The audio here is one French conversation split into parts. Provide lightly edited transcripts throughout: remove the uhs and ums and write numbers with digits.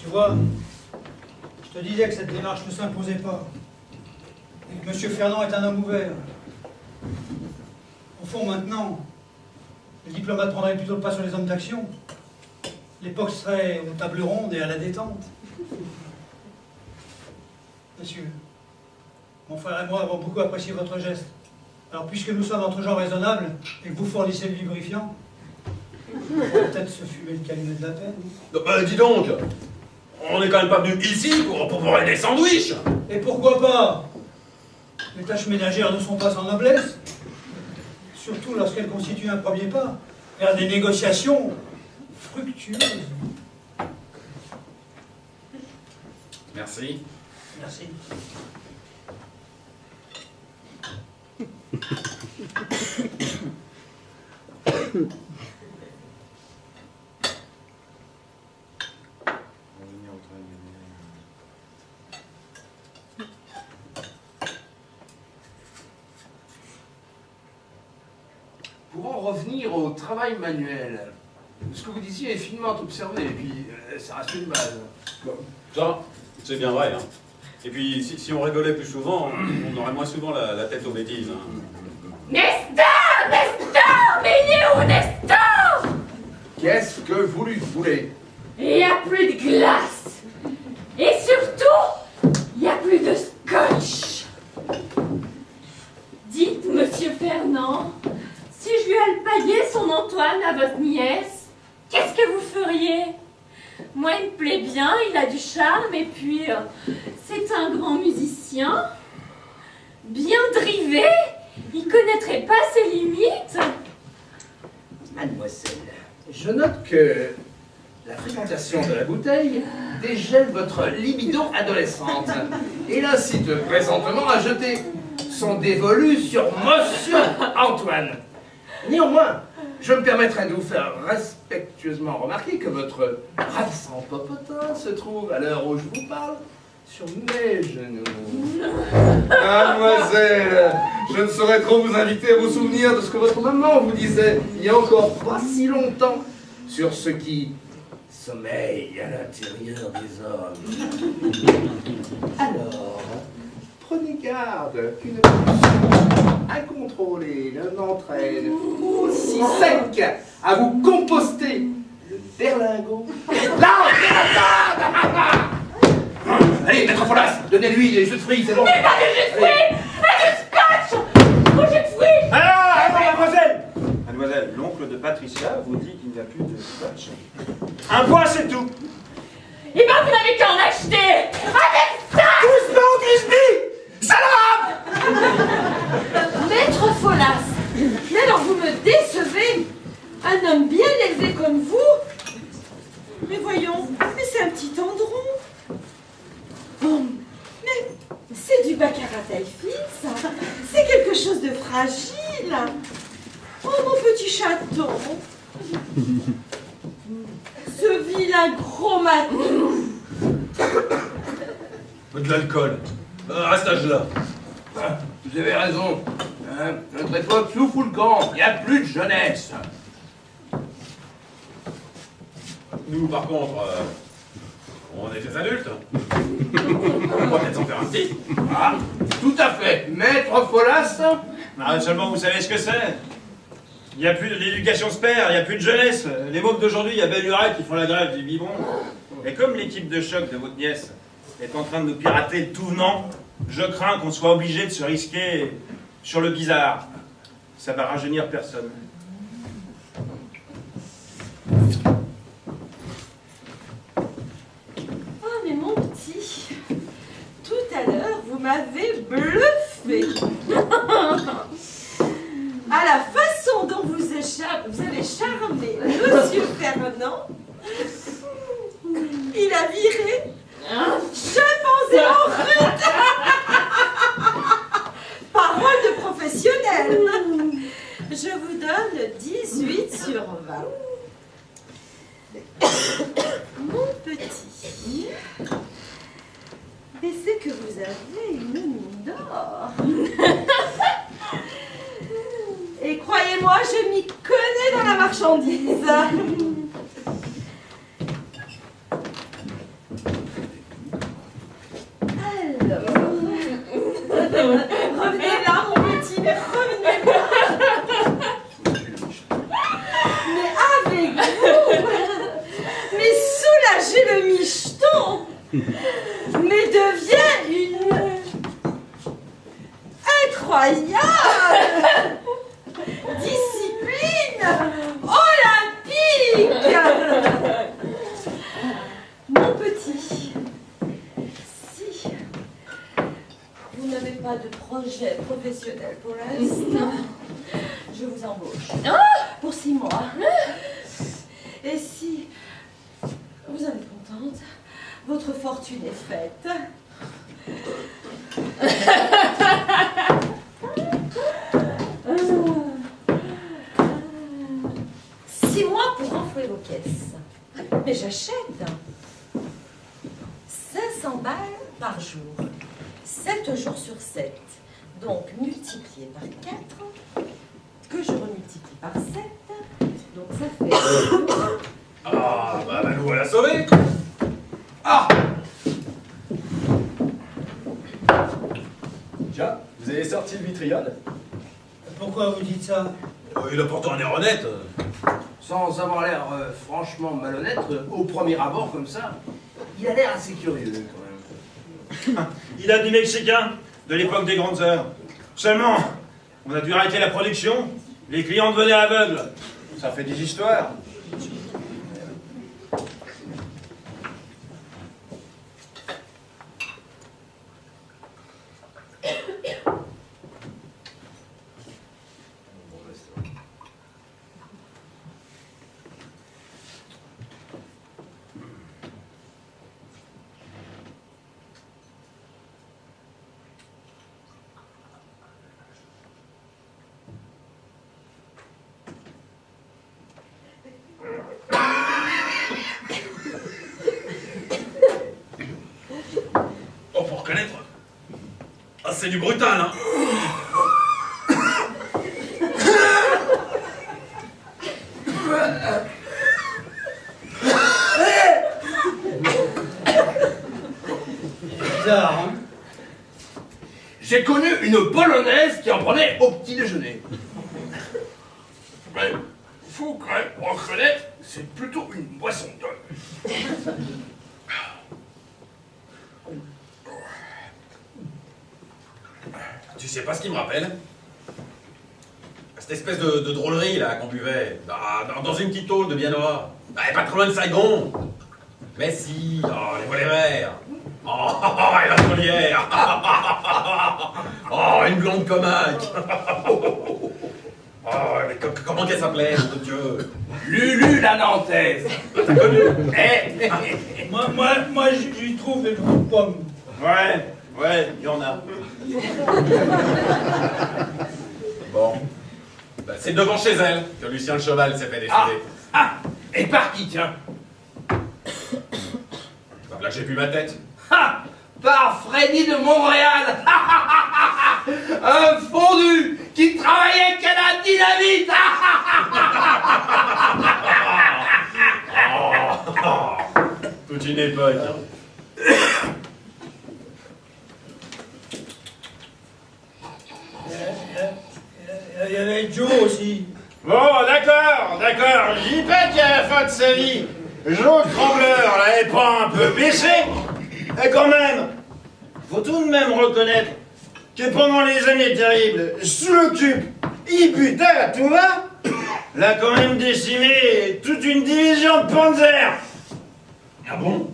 Tu vois, je te disais que cette démarche ne s'imposait pas. Et que M. Fernand est un homme ouvert. Au fond, maintenant, les diplomates prendraient plutôt le pas sur les hommes d'action. L'époque serait aux tables rondes et à la détente. Messieurs, mon frère et moi avons beaucoup apprécié votre geste. Alors, puisque nous sommes entre gens raisonnables et que vous fournissez le lubrifiant, on va peut-être se fumer le calumet de la peine. Dis donc, on n'est quand même pas venu ici pour voler des sandwichs. Et pourquoi pas? Les tâches ménagères ne sont pas sans noblesse, surtout lorsqu'elles constituent un premier pas vers des négociations fructueuses. Merci. Merci. Pour en revenir au travail manuel, ce que vous disiez est finement observé, et puis ça reste une base. Ça, c'est bien vrai. Hein. Et puis, si on rigolait plus souvent, on aurait moins souvent la tête aux bêtises. Hein. Nestor! Nestor! Mais il est où, Nestor? Qu'est-ce que vous lui voulez? Il n'y a plus de glace. Et surtout, il n'y a plus de scotch. Dites, monsieur Fernand, si je lui alpaguais son Antoine à votre nièce, qu'est-ce que vous feriez? Moi, il me plaît bien, il a du charme, et puis c'est un grand musicien, bien drivé, il connaîtrait pas ses limites. Mademoiselle, je note que la fréquentation de la bouteille dégèle votre libido adolescente et l'incite présentement à jeter son dévolu sur monsieur Antoine. Néanmoins, je me permettrai de vous faire respectueusement remarquer que votre ravissant popotin se trouve, à l'heure où je vous parle, sur mes genoux. Mademoiselle, je ne saurais trop vous inviter à vous souvenir de ce que votre maman vous disait il y a encore pas si longtemps sur ce qui sommeille à l'intérieur des hommes. Alors, prenez garde qu'une pulsion incontrôlée ne m'entraîne aussi sec à vous composter le berlingot. Là, allez, maître Folas, donnez-lui des jus de fruits, c'est bon. Mais pas de jus de fruits, mais du scotch. Au jus de fruits. Alors, mademoiselle! Mademoiselle, l'oncle de Patricia vous dit qu'il n'y a plus de scotch. Un bois, c'est tout! Eh ben, vous n'avez qu'à en acheter. Avec ça. Doucement, Grisby! Salope! Maître Folas, mais alors vous me décevez. Un homme bien élevé comme vous. Mais voyons, mais c'est un petit tendron. Bon, mais c'est du baccarat taille fine, ça. C'est quelque chose de fragile. Oh, mon petit chaton. Ce vilain gros matou. De l'alcool. Reste à là. Vous avez raison. Hein, notre époque souffle le camp. Il n'y a plus de jeunesse. Nous, par contre, on est des adultes. On va peut-être s'en faire un petit. Ah, tout à fait. Maître Folas. Ah, seulement, vous savez ce que c'est? Il n'y a plus d'éducation spère, il n'y a plus de jeunesse. Les mômes d'aujourd'hui, il y a belle lurette qui font la grève du biberon. Et comme l'équipe de choc de votre nièce est en train de nous pirater le tout venant, je crains qu'on soit obligé de se risquer sur le bizarre. Ça va rajeunir personne. Oh, mais mon petit, tout à l'heure, vous m'avez bluffé. À la façon dont vous avez charmé Monsieur Fernand, il a viré chimpanzé en rut. Parole de professionnel. Je vous donne 18 sur 20. Mon petit, et c'est que vous avez une mine d'or. Et croyez-moi, je m'y connais dans la marchandise. dégager le micheton, mais devient une incroyable discipline olympique. Mon petit, si vous n'avez pas de projet professionnel pour l'instant, je vous embauche pour 6 mois. Et si vous en êtes contente, votre fortune est faite. 6 mois pour renflouer vos caisses. Mais j'achète 500 balles par jour, 7 jours sur 7. Donc multiplié par 4, que je remultiplie par 7, donc ça fait... Ah, bah nous voilà sauvés. Ah! Tiens, vous avez sorti le vitriol? Pourquoi vous dites ça? Il a pourtant un air honnête. Sans avoir l'air franchement malhonnête, au premier abord comme ça, il a l'air assez curieux quand même. Il a du mexicain, de l'époque des grandes heures. Seulement, on a dû arrêter la production, les clients devenaient aveugles. Ça fait des histoires. Oh, pour reconnaître. Ah, c'est du brutal, hein. Bizarre, hein? J'ai connu une polonaise qui en prenait au petit déjeuner. Mais faut quand même reconnaître, c'est plutôt une boisson d'homme. Tu sais pas ce qu'il me rappelle? Cette espèce de drôlerie là qu'on buvait dans une petite tôle de Biennois. Pas trop loin de Saigon. Mais si, les volets verts. Et la Solière. Une blonde comaque. Mais comment qu'elle s'appelait, mon Dieu? Lulu la Nantaise. T'as connu? Moi, j'y trouve des goûts de pommes. Ouais, il y en a. Bon. C'est devant chez elle que Lucien le Cheval s'est fait décider. Et par qui, tiens? C'est là que j'ai pu ma tête. Par Freddy de Montréal. Un fondu qui travaillait qu'à la dynamite. Toute une époque. Il y avait Joe aussi. Bon, d'accord. Je dis pas qu'à la fin de sa vie, Joe Trembleur l'avait pas un peu baissé. Et quand même, faut tout de même reconnaître que pendant les années terribles, sous le cube, il butait à tout va. Il a quand même décimé toute une division de Panzer. Ah bon?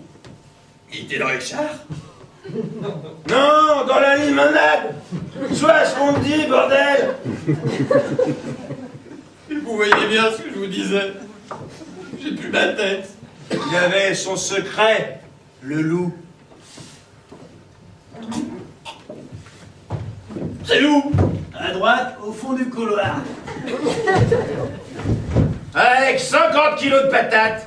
Il était dans les chars? Non, dans la limonade. Soit ce qu'on te dit, bordel. Vous voyez bien ce que je vous disais. J'ai plus ma tête. Il avait son secret, le loup. C'est où? À droite, au fond du couloir. Avec 50 kilos de patates,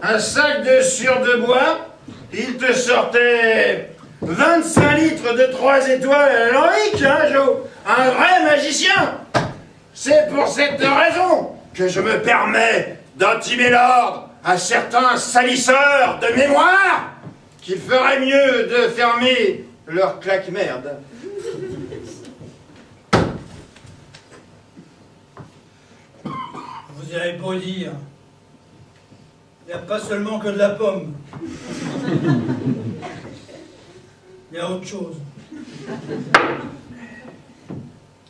un sac de sure de bois, il te sortait 25 litres de 3 étoiles à l'Henrique, hein, Joe? Un vrai magicien! C'est pour cette raison que je me permets d'intimer l'ordre à certains salisseurs de mémoire qu'il ferait mieux de fermer leur claque-merde. Vous avez beau dire. Il n'y a pas seulement que de la pomme. Il y a autre chose.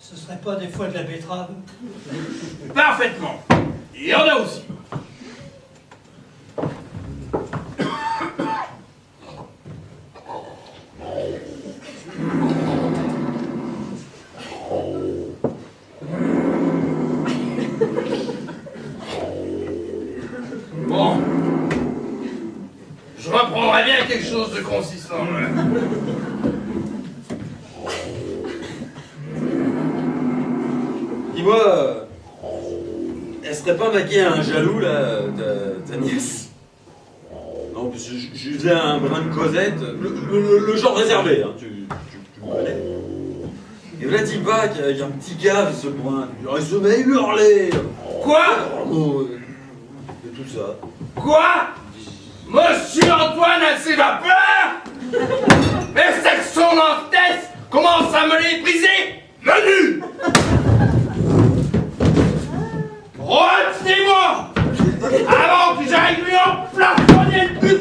Ce serait pas des fois de la betterave? Parfaitement. Il y en a aussi. Bon. Je reprendrai bien quelque chose de consistant. Dis-moi, elle serait pas maquée à un jaloux, là, ta nièce? Non, parce que je lui faisais un brin de Cosette, le genre réservé, hein, tu me connais. Et voilà, dis pas qu'il y a un petit cave, ce brin. Il se met à hurler. Quoi? Et tout ça. Quoi? Monsieur Antoine a ses vapeurs? Mais c'est que son Altesse commence à me les briser! Menu! Retenez-moi! Avant que j'aille lui en plafonner le but